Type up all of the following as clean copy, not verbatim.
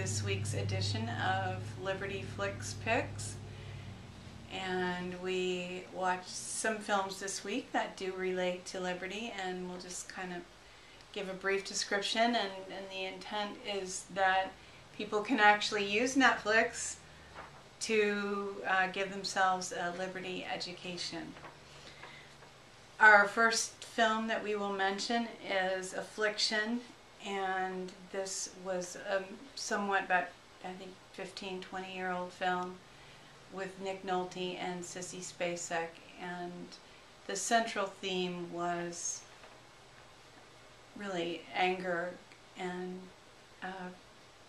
this week's edition of Liberty Flix Picks. And we watched some films this week that do relate to Liberty, and we'll just kind of give a brief description, and the intent is that people can actually use Netflix to give themselves a Liberty education. Our first film that we will mention is Affliction, and this was a somewhat about, I think, 15-20-year-old film with Nick Nolte and Sissy Spacek, and the central theme was really anger and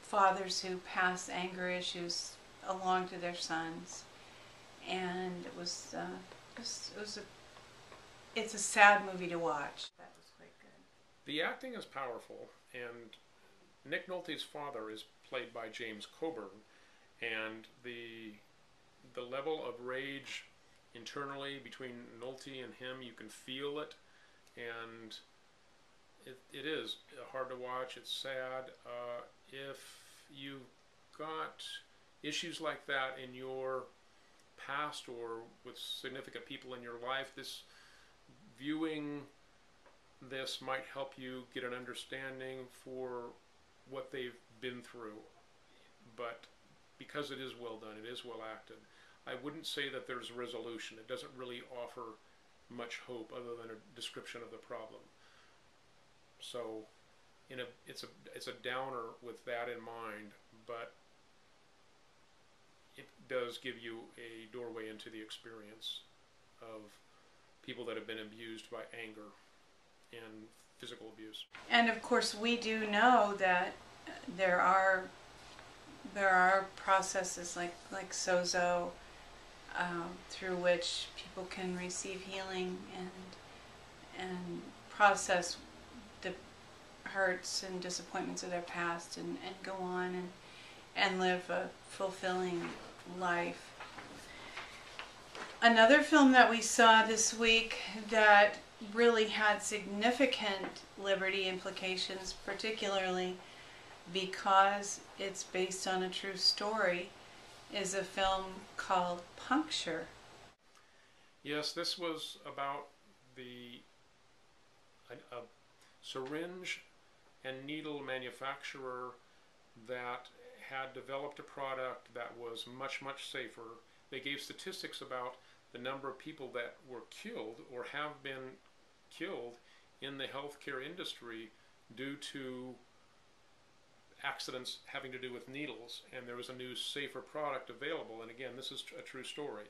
fathers who pass anger issues along to their sons, and it's a sad movie to watch. That was quite good. The acting is powerful, and Nick Nolte's father is played by James Coburn, and the level of rage internally between Nolte and him, you can feel it, and it is hard to watch. It's sad. If you've got issues like that in your past or with significant people in your life, viewing this might help you get an understanding for what they've been through. But because it is well done, it is well acted, I wouldn't say that there's a resolution. It doesn't really offer much hope other than a description of the problem. So it's a downer with that in mind, but it does give you a doorway into the experience of people that have been abused by anger and physical abuse. And of course, we do know that there are processes like Sozo through which people can receive healing and process the hurts and disappointments of their past and go on and live a fulfilling life. Another film that we saw this week that really had significant Liberty implications, particularly because it's based on a true story, is a film called Puncture. Yes, this was about a syringe and needle manufacturer that had developed a product that was much, much safer. They gave statistics about the number of people that were killed or have been killed in the healthcare industry due to accidents having to do with needles, and there was a new, safer product available. And again, this is a true story.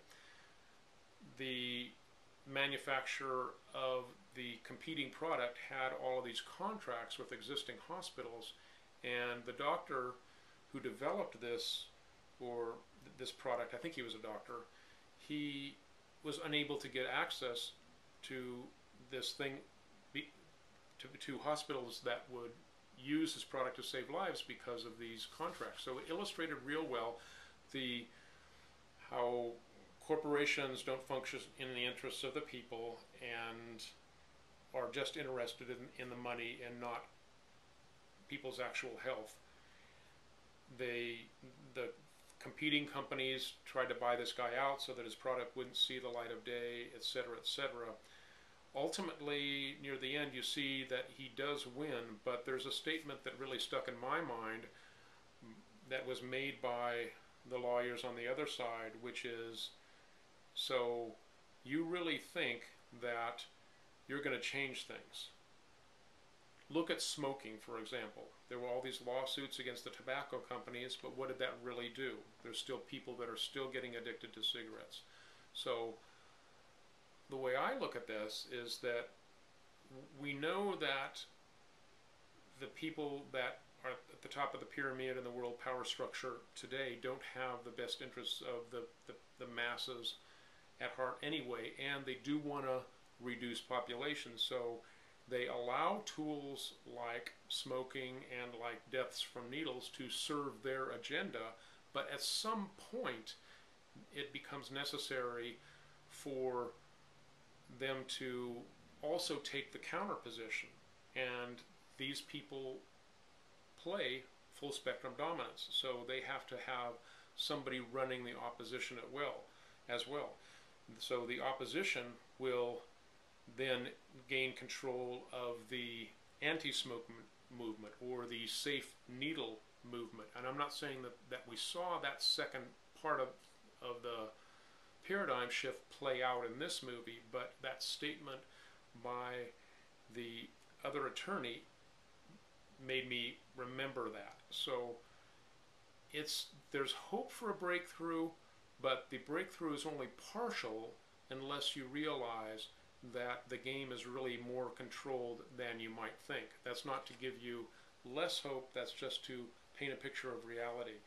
The manufacturer of the competing product had all of these contracts with existing hospitals, and the doctor who developed this product, I think he was a doctor, he was unable to get access to this thing, to hospitals that would use this product to save lives because of these contracts. So it illustrated real well how corporations don't function in the interests of the people and are just interested in the money and not people's actual health. The competing companies tried to buy this guy out so that his product wouldn't see the light of day, etc., etc. Ultimately, near the end, you see that he does win, but there's a statement that really stuck in my mind that was made by the lawyers on the other side, which is, so you really think that you're going to change things? Look at smoking, for example. There were all these lawsuits against the tobacco companies, but what did that really do? There's still people that are still getting addicted to cigarettes. So the way I look at this is that we know that the people that are at the top of the pyramid in the world power structure today don't have the best interests of the masses at heart anyway, and they do want to reduce population. So they allow tools like smoking and like deaths from needles to serve their agenda, but at some point it becomes necessary for them to also take the counter position, and these people play full spectrum dominance. So they have to have somebody running the opposition as well. So the opposition will then gain control of the anti-smoke movement or the safe needle movement. And I'm not saying that we saw that second part of the paradigm shift play out in this movie, but that statement by the other attorney made me remember that. So there's hope for a breakthrough, but the breakthrough is only partial unless you realize that the game is really more controlled than you might think. That's not to give you less hope, that's just to paint a picture of reality.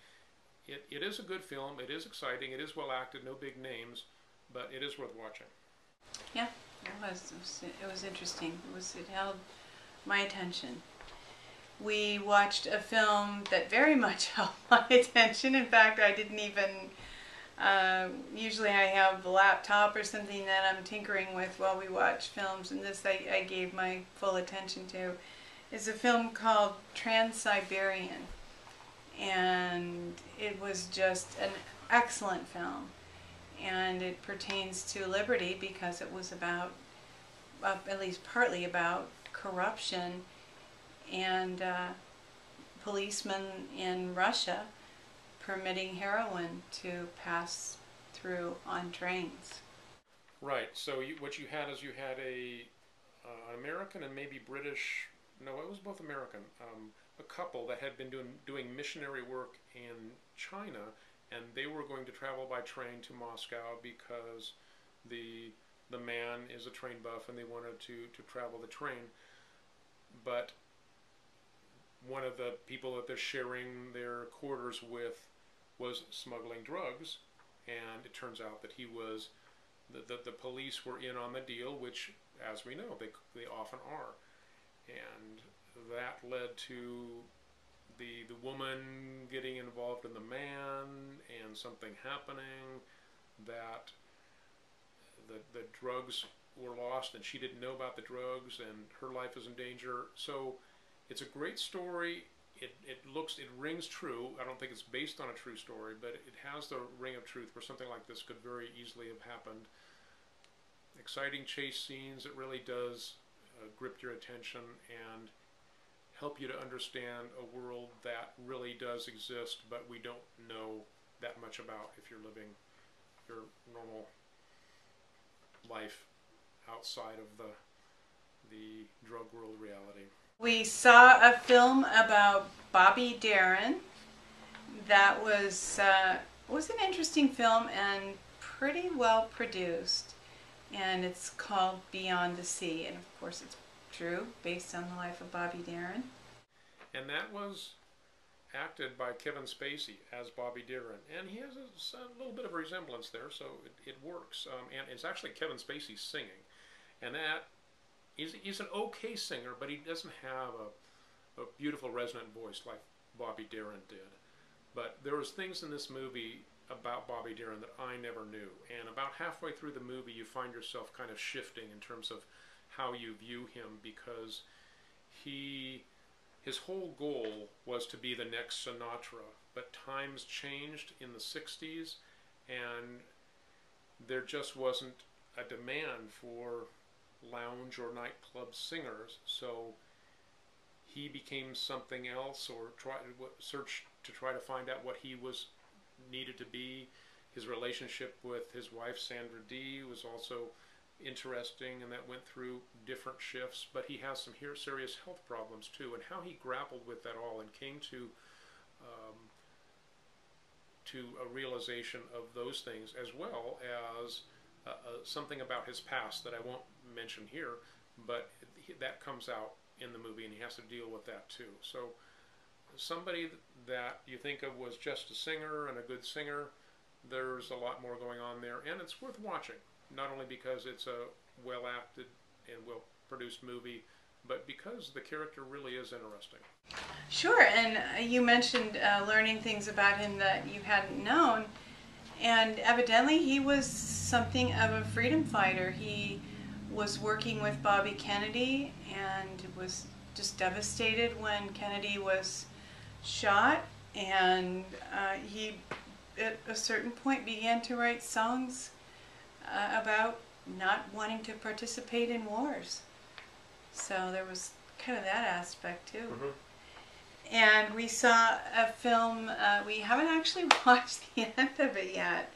It is a good film, it is exciting, it is well acted, no big names, but it is worth watching. Yeah, it was interesting. It held my attention. We watched a film that very much held my attention. In fact, I didn't even, usually I have a laptop or something that I'm tinkering with while we watch films, and this I gave my full attention to. It's a film called Transsiberian, and it was just an excellent film. And it pertains to liberty because it was about, at least partly about, corruption and policemen in Russia permitting heroin to pass through on trains. Right, so what you had is you had an American and maybe British, no, it was both American, a couple that had been doing missionary work in China, and they were going to travel by train to Moscow because the man is a train buff and they wanted to travel the train. But one of the people that they're sharing their quarters with was smuggling drugs, and it turns out that he was, the police were in on the deal, which, as we know, they often are. And that led to the woman getting involved in the man and something happening, that the drugs were lost and she didn't know about the drugs and her life is in danger. So it's a great story. It rings true. I don't think it's based on a true story, but it has the ring of truth where something like this could very easily have happened. Exciting chase scenes. It really does grip your attention and help you to understand a world that really does exist, but we don't know that much about if you're living your normal life outside of the drug world reality. We saw a film about Bobby Darin that was an interesting film and pretty well produced, and it's called Beyond the Sea, and of course it's true, based on the life of Bobby Darin. And that was acted by Kevin Spacey as Bobby Darin, and he has a little bit of a resemblance there, so it works. And it's actually Kevin Spacey singing, and that he's an okay singer, but he doesn't have a beautiful resonant voice like Bobby Darin did. But there was things in this movie about Bobby Darin that I never knew, and about halfway through the movie you find yourself kind of shifting in terms of how you view him, because his whole goal was to be the next Sinatra, but times changed in the 60s and there just wasn't a demand for lounge or nightclub singers, so he became something else, or searched to try to find out what he was needed to be. His relationship with his wife Sandra Dee was also interesting, and that went through different shifts, but he has some serious health problems too, and how he grappled with that all and came to a realization of those things, as well as something about his past that I won't mention here, but that comes out in the movie and he has to deal with that too. So somebody that you think of was just a singer and a good singer, there's a lot more going on there, and it's worth watching. Not only because it's a well-acted and well-produced movie, but because the character really is interesting. Sure, and you mentioned learning things about him that you hadn't known, and evidently he was something of a freedom fighter. He was working with Bobby Kennedy and was just devastated when Kennedy was shot, and he at a certain point began to write songs about not wanting to participate in wars. So there was kind of that aspect too. Mm-hmm. And we saw a film, we haven't actually watched the end of it yet,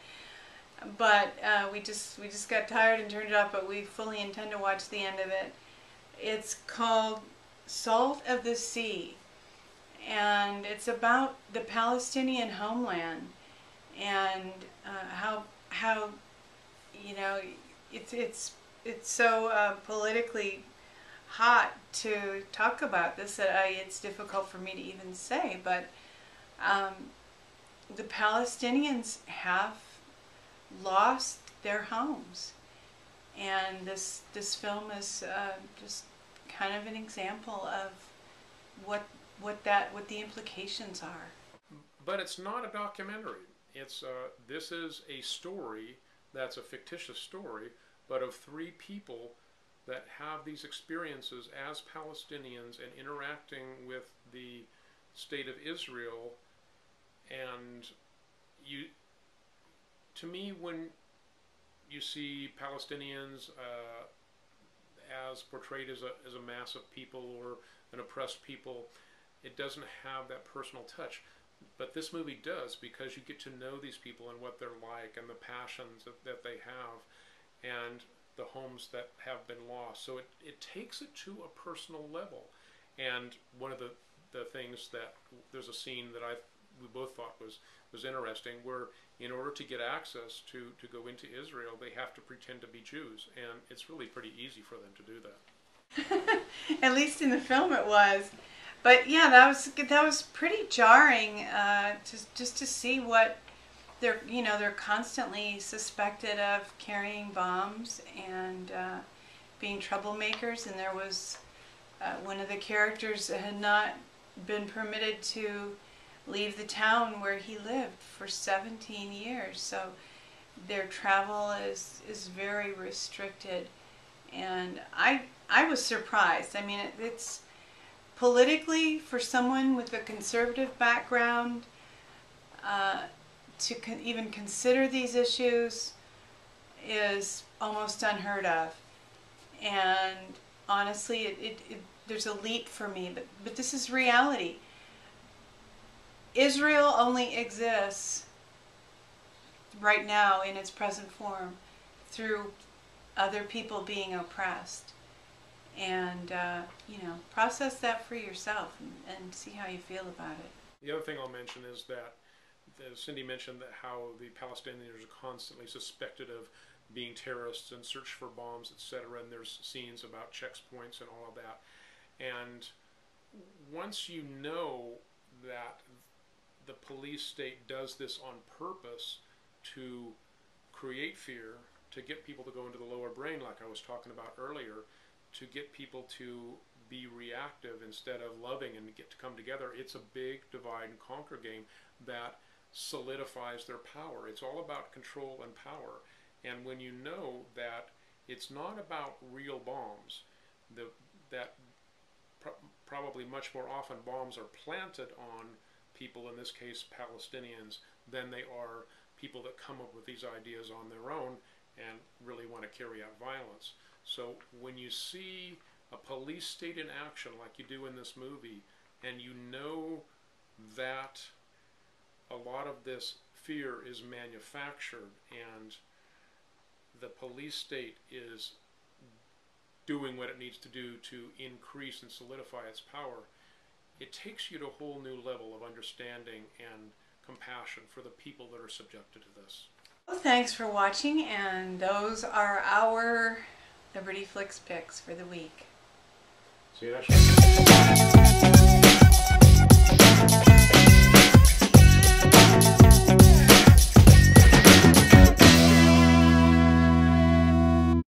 but we just got tired and turned it off, but we fully intend to watch the end of it. It's called Salt of the Sea, and it's about the Palestinian homeland, and how it's so politically hot to talk about this that it's difficult for me to even say, but the Palestinians have lost their homes, and this film is just kind of an example of what the implications are. But it's not a documentary. It's this is a story that's a fictitious story, but of three people that have these experiences as Palestinians and interacting with the state of Israel. And to me, when you see Palestinians as portrayed as a mass of people or an oppressed people, it doesn't have that personal touch. But this movie does, because you get to know these people and what they're like and the passions that they have and the homes that have been lost. So it takes it to a personal level. And one of the things that, there's a scene that we both thought was interesting, where in order to get access to go into Israel, they have to pretend to be Jews. And it's really pretty easy for them to do that. At least in the film it was. But yeah, that was pretty jarring, just to see what they're constantly suspected of carrying bombs and being troublemakers. And there was one of the characters that had not been permitted to leave the town where he lived for 17 years. So their travel is very restricted, and I was surprised. I mean, it's politically, for someone with a conservative background, to even consider these issues is almost unheard of. And honestly, there's a leap for me, but this is reality. Israel only exists right now in its present form through other people being oppressed. And, process that for yourself and see how you feel about it. The other thing I'll mention is that Cindy mentioned that how the Palestinians are constantly suspected of being terrorists and search for bombs, etc. And there's scenes about checkpoints and all of that. And once you know that the police state does this on purpose to create fear, to get people to go into the lower brain, like I was talking about earlier, to get people to be reactive instead of loving and get to come together, it's a big divide and conquer game that solidifies their power. It's all about control and power. And when you know that it's not about real bombs, probably much more often bombs are planted on people, in this case Palestinians, than they are people that come up with these ideas on their own and really want to carry out violence. So when you see a police state in action like you do in this movie, and you know that a lot of this fear is manufactured and the police state is doing what it needs to do to increase and solidify its power, it takes you to a whole new level of understanding and compassion for the people that are subjected to this. Well, thanks for watching, and those are our Liberty Flix picks for the week. See you next week.